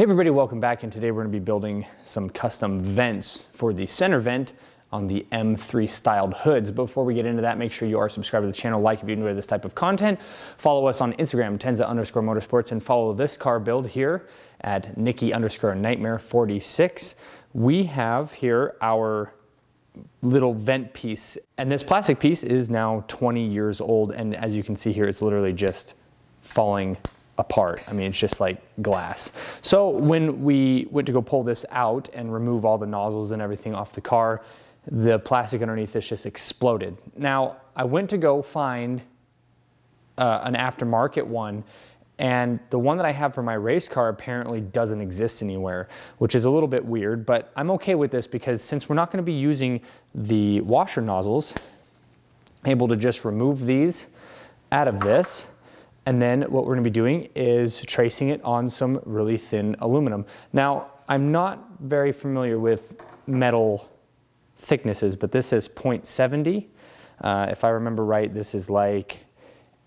Hey everybody, welcome back, and today we're going to be building some custom vents for the center vent on the M3 styled hoods. Before we get into that, make sure you are subscribed to the channel, like if you enjoy this type of content, follow us on Instagram, Tenza_Motorsports, and follow this car build here at Nikki_Nightmare46. We have here our little vent piece, and this plastic piece is now 20 years old, and as you can see here, it's literally just falling apart. I mean, it's just like glass. So when we went to go pull this out and remove all the nozzles and everything off the car, the plastic underneath this just exploded. Now, I went to go find an aftermarket one, and the one that I have for my race car apparently doesn't exist anywhere, which is a little bit weird, but I'm okay with this because since we're not going to be using the washer nozzles, I'm able to just remove these out of this. And then what we're going to be doing is tracing it on some really thin aluminum. Now, I'm not very familiar with metal thicknesses, but this is 0.70. If I remember right, this is like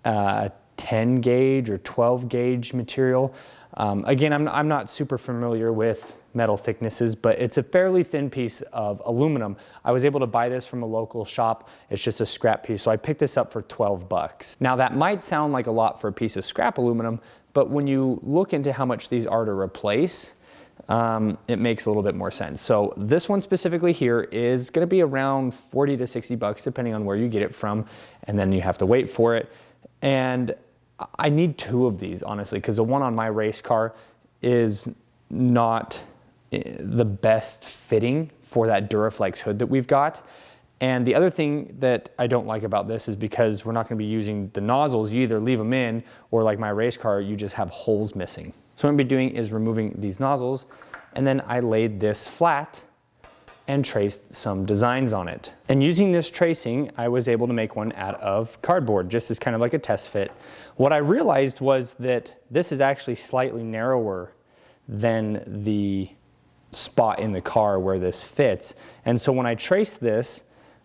10 gauge or 12 gauge material. Again, I'm not super familiar with metal thicknesses, but it's a fairly thin piece of aluminum. I was able to buy this from a local shop. It's just a scrap piece, so I picked this up for 12 bucks. Now that might sound like a lot for a piece of scrap aluminum, but when you look into how much these are to replace, it makes a little bit more sense. So this one specifically here is gonna be around 40 to 60 bucks, depending on where you get it from, and then you have to wait for it. And I need two of these, honestly, because the one on my race car is not the best fitting for that Duraflex hood that we've got. And the other thing that I don't like about this is because we're not going to be using the nozzles, you either leave them in, or like my race car, you just have holes missing. So what I'm going to be doing is removing these nozzles, and then I laid this flat and traced some designs on it. And using this tracing, I was able to make one out of cardboard, just as kind of like a test fit. What I realized was that this is actually slightly narrower than the spot in the car where this fits. And so when I trace this,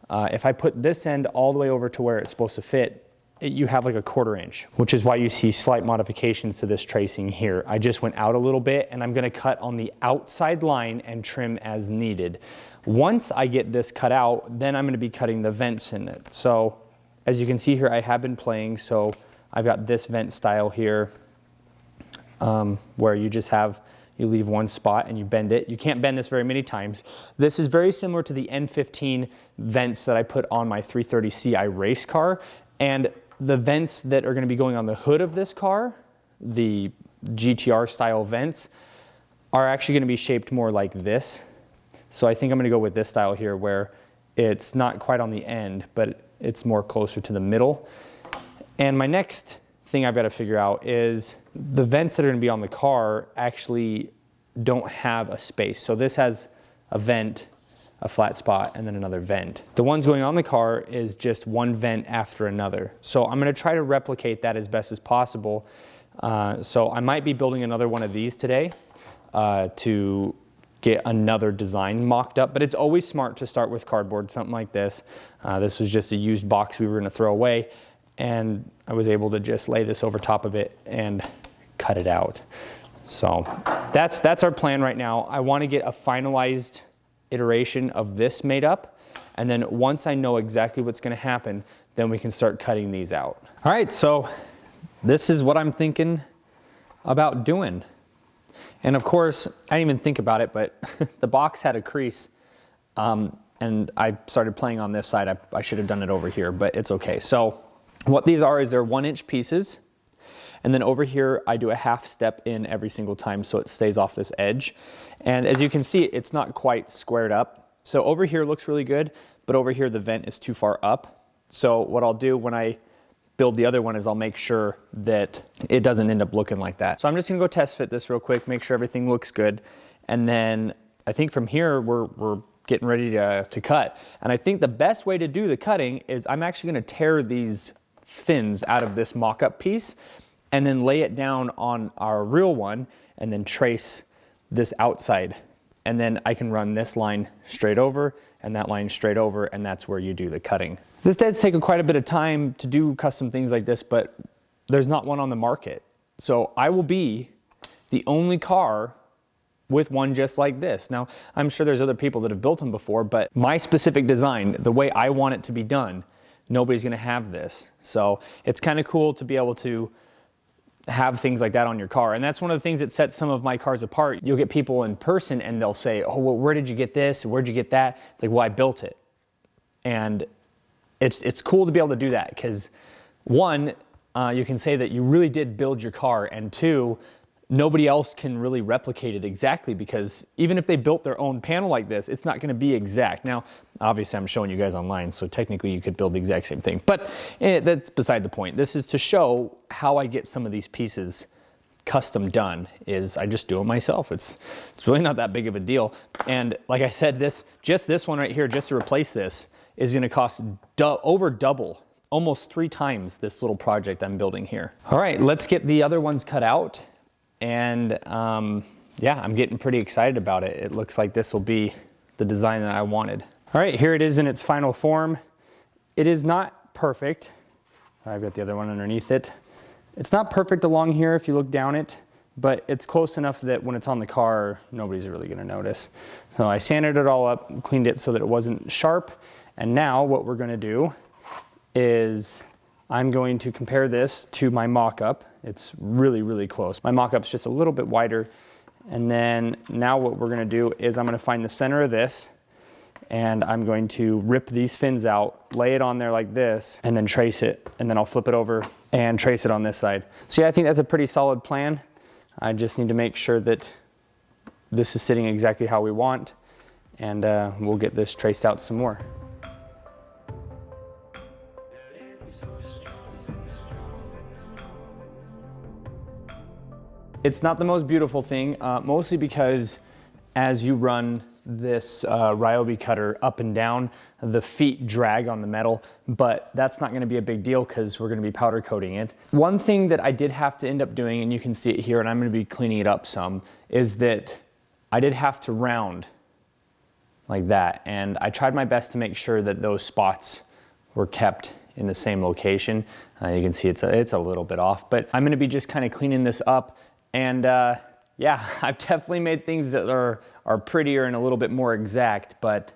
if I put this end all the way over to where it's supposed to fit, you have like a 1/4 inch, which is why you see slight modifications to this tracing here. I just went out a little bit, and I'm gonna cut on the outside line and trim as needed. Once I get this cut out, then I'm gonna be cutting the vents in it. So as you can see here, I have been playing. So I've got this vent style here, where you just have, you leave one spot and you bend it. You can't bend this very many times. This is very similar to the N15 vents that I put on my 330 Ci race car. And the vents that are going to be going on the hood of this car, the GTR style vents, are actually going to be shaped more like this. So I think I'm going to go with this style here, where it's not quite on the end, but it's more closer to the middle. And my next thing I've got to figure out is the vents that are going to be on the car actually don't have a space. So this has a vent, a flat spot, and then another vent. The ones going on the car is just one vent after another. So I'm going to try to replicate that as best as possible. So I might be building another one of these today to get another design mocked up, but it's always smart to start with cardboard, something like this. This was just a used box we were going to throw away, and I was able to just lay this over top of it and cut it out. So that's our plan right now. I want to get a finalized iteration of this made up, and then once I know exactly what's going to happen, then we can start cutting these out. All right, so this is what I'm thinking about doing. And of course, I didn't even think about it, but the box had a crease, and I started playing on this side. I should have done it over here, but it's okay. So what these are is they're 1-inch pieces. And then over here, I do a half step in every single time so it stays off this edge. And as you can see, it's not quite squared up. So over here looks really good, but over here the vent is too far up. So what I'll do when I build the other one is I'll make sure that it doesn't end up looking like that. So I'm just gonna go test fit this real quick, make sure everything looks good. And then I think from here, we're getting ready to cut. And I think the best way to do the cutting is I'm actually gonna tear these fins out of this mock-up piece and then lay it down on our real one and then trace this outside. And then I can run this line straight over and that line straight over, and that's where you do the cutting. This does take quite a bit of time to do custom things like this, but there's not one on the market. So I will be the only car with one just like this. Now, I'm sure there's other people that have built them before, but my specific design, the way I want it to be done, nobody's gonna have this. So it's kind of cool to be able to have things like that on your car. And that's one of the things that sets some of my cars apart. You'll get people in person and they'll say, oh, well, where did you get this? Where'd you get that? It's like, well, I built it. And it's cool to be able to do that because one, you can say that you really did build your car, and two, nobody else can really replicate it exactly, because even if they built their own panel like this, it's not gonna be exact. Now, obviously I'm showing you guys online, so technically you could build the exact same thing, but that's beside the point. This is to show how I get some of these pieces custom done, is I just do it myself. It's really not that big of a deal. And like I said, this one right here, just to replace this, is gonna cost over double, almost 3 times this little project I'm building here. All right, let's get the other ones cut out. And yeah, I'm getting pretty excited about it. It looks like this will be the design that I wanted. All right, here it is in its final form. It is not perfect. I've got the other one underneath it. It's not perfect along here if you look down it, but it's close enough that when it's on the car, nobody's really gonna notice. So I sanded it all up, cleaned it so that it wasn't sharp. And now what we're gonna do is I'm going to compare this to my mock-up. It's really, really close. My mock-up's just a little bit wider. And then now what we're gonna do is I'm gonna find the center of this, and I'm going to rip these fins out, lay it on there like this, and then trace it. And then I'll flip it over and trace it on this side. So yeah, I think that's a pretty solid plan. I just need to make sure that this is sitting exactly how we want, and we'll get this traced out some more. It's not the most beautiful thing, mostly because as you run this Ryobi cutter up and down, the feet drag on the metal, but that's not gonna be a big deal because we're gonna be powder coating it. One thing that I did have to end up doing, and you can see it here, and I'm gonna be cleaning it up some, is that I did have to round like that. And I tried my best to make sure that those spots were kept in the same location. You can see it's a little bit off, but I'm gonna be just kind of cleaning this up. And yeah, I've definitely made things that are prettier and a little bit more exact, but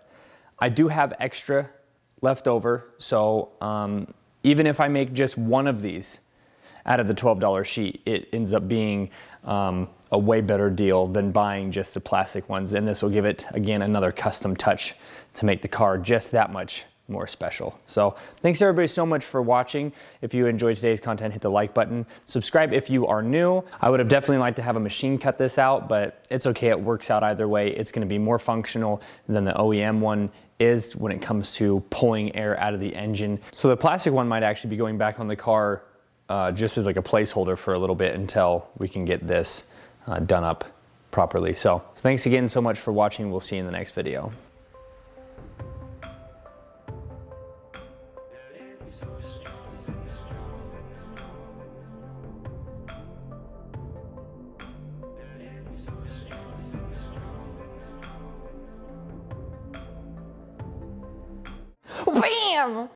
I do have extra left over. So even if I make just one of these out of the $12 sheet, it ends up being a way better deal than buying just the plastic ones. And this will give it, again, another custom touch to make the car just that much more special. So thanks everybody so much for watching. If you enjoyed today's content, hit the like button. Subscribe if you are new. I would have definitely liked to have a machine cut this out, but it's okay, it works out either way. It's gonna be more functional than the OEM one is when it comes to pulling air out of the engine. So the plastic one might actually be going back on the car just as like a placeholder for a little bit until we can get this done up properly. So thanks again so much for watching. We'll see you in the next video. Bam!